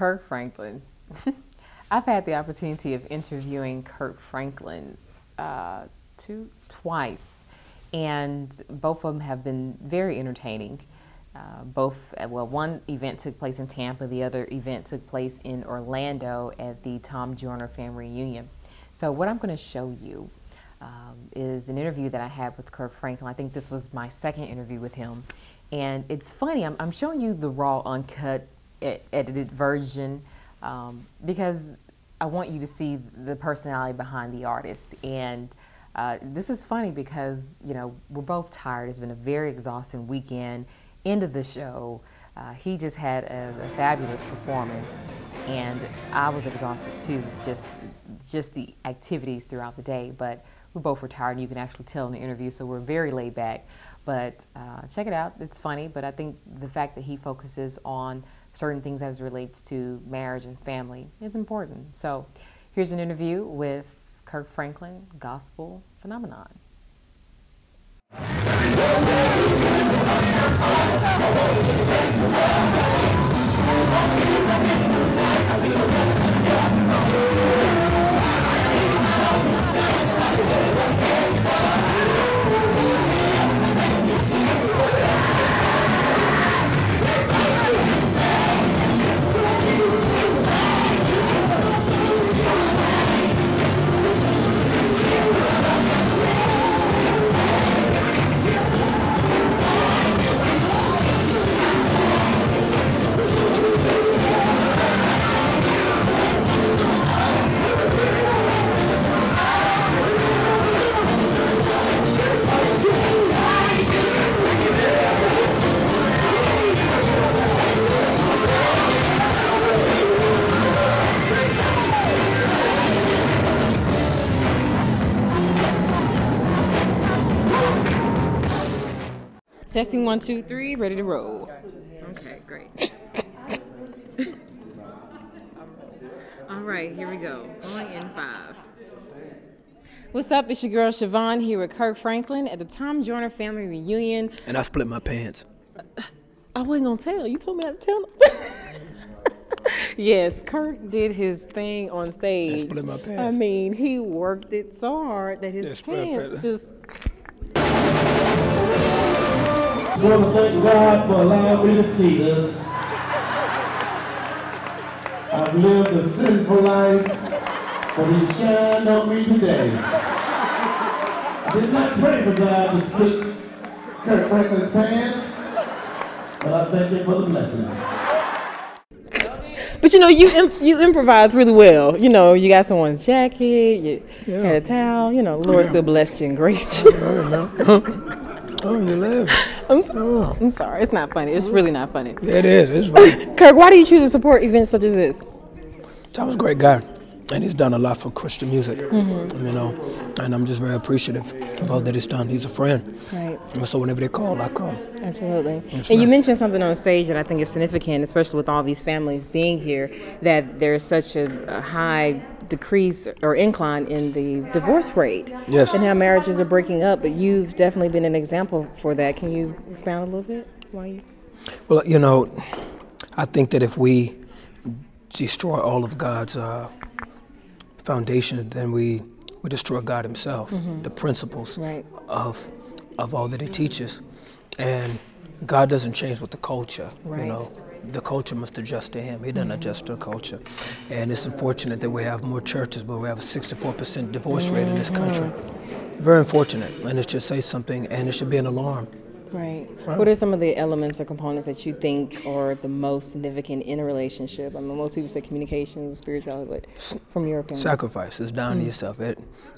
Kirk Franklin. I've had the opportunity of interviewing Kirk Franklin twice, and both of them have been very entertaining. One event took place in Tampa, the other event took place in Orlando at the Joyner family reunion. So what I'm going to show you is an interview that I had with Kirk Franklin. I think this was my second interview with him. And it's funny, I'm showing you the raw, uncut, edited version because I want you to see the personality behind the artist. And this is funny because, you know, we're both tired. It's been a very exhausting weekend. End of the show, he just had a fabulous performance, and I was exhausted too, just the activities throughout the day. But we both were tired, and you can actually tell in the interview, so we're very laid back. But check it out, it's funny, but I think the fact that he focuses on certain things as it relates to marriage and family is important. So here's an interview with Kirk Franklin, Gospel Phenomenon. Testing 1, 2, 3, ready to roll. Okay, great. All right, here we go. Going in 5. What's up? It's your girl Shavon here with Kirk Franklin at the Joyner family reunion. And I split my pants. I wasn't gonna tell. You told me not to tell him. Yes, Kirk did his thing on stage. I split my pants. I mean, he worked it so hard that his pants just. I want to thank God for allowing me to see this. I've lived a sinful life, but He shined on me today. I did not pray for God to split Kirk Franklin's pants, but I thank Him for the blessing. But you know, you improvise really well. You know, you got someone's jacket, you had a towel. You know, Lord still blessed you and graced you. Oh, you laugh. I'm sorry. It's not funny. It's really not funny. It is. It's funny. Kirk, why do you choose to support events such as this? Tom's a great guy, and he's done a lot for Christian music. You know, and I'm just very appreciative of all that he's done. He's a friend. Right. And so whenever they call, I come. Absolutely. You mentioned something on stage that I think is significant, especially with all these families being here, that there's such a high decrease or incline in the divorce rate. Yes. And how marriages are breaking up, but you've definitely been an example for that. Can you expound a little bit? Well, you know, I think that if we destroy all of God's foundations, then we destroy God Himself, the principles of all that He teaches. And God doesn't change with the culture, you know. The culture must adjust to Him. He doesn't adjust to the culture. And it's unfortunate that we have more churches, but we have a 64% divorce rate in this country. Very unfortunate, and it should say something, and it should be an alarm. Right. What are some of the elements or components that you think are the most significant in a relationship? I mean, most people say communication, spirituality, but from your opinion? Sacrifice. It's down to yourself.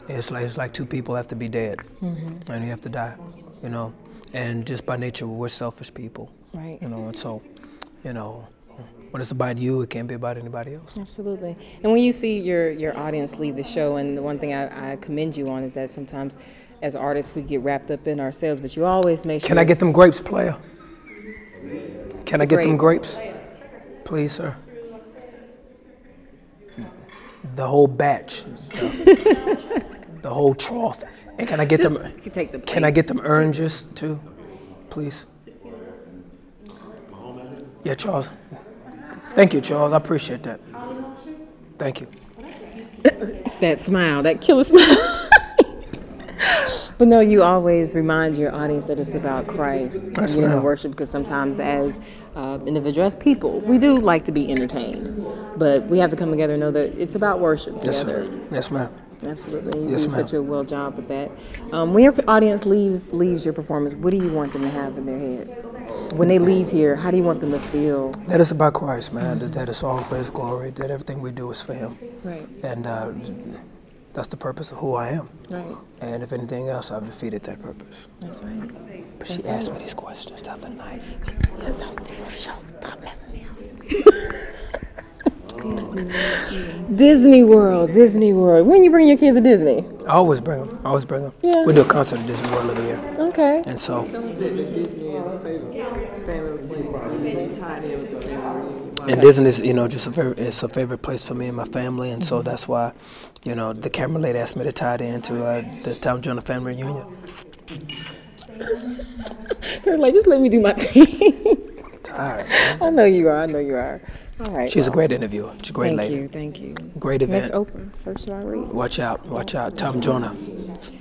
It's like two people have to be dead, and you have to die, you know. And just by nature, we're selfish people, you know, and so, you know, when it's about you, it can't be about anybody else. Absolutely. And when you see your audience leave the show, and the one thing I commend you on is that sometimes as artists we get wrapped up in ourselves, but you always make sure. Can I get them grapes, player? Can I get them grapes? Please, sir. The whole batch, the whole trough. And can I get them? Can I get them oranges too, please? Yeah, Charles. Thank you, Charles. I appreciate that. Thank you. That smile, that killer smile. But no, you always remind your audience that it's about Christ and getting to worship, because sometimes as individuals, as people, we do like to be entertained. But we have to come together and know that it's about worship together. Yes, ma'am. Absolutely. You Yes, do ma'am. such a well job with that. When your audience leaves your performance, what do you want them to have in their head? When they leave here, how do you want them to feel? That it's about Christ, man. That it's all for His glory. That everything we do is for Him. Right. And that's the purpose of who I am. Right. And if anything else, I've defeated that purpose. That's right. But she asked me these questions the other night. Yeah, that was a different show. Stop messing me up. Disney World. When you bring your kids to Disney? I always bring them. Yeah. We do a concert at Disney World every year. Okay. And so, and Disney is, just it's a favorite place for me and my family. And so that's why, the camera lady asked me to tie it into the Tom Joyner family reunion. They're like, just let me do my thing. I'm tired, man. I know you are. All right. She's a great interviewer. She's a great lady. Thank you. Great event. Next Oprah. First I read. Watch out. Tom Joyner,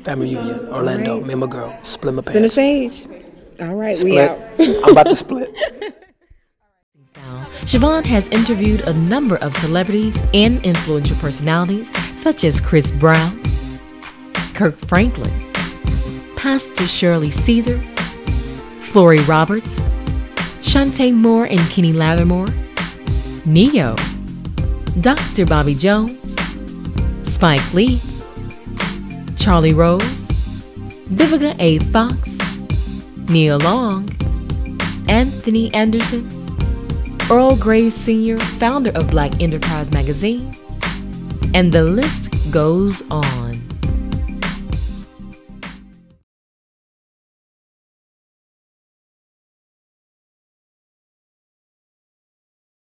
family reunion, Orlando. Me and my girl. Split my pants. Center stage. All right, Split. we out. I'm about to split. Shavon has interviewed a number of celebrities and influential personalities such as Chris Brown, Kirk Franklin, Pastor Shirley Caesar, Flory Roberts, Shantae Moore and Kenny Lattimore, Neo, Dr. Bobby Jones, Spike Lee, Charlie Rose, Vivica A. Fox, Neil Long, Anthony Anderson, Earl Graves Sr., founder of Black Enterprise magazine, and the list goes on.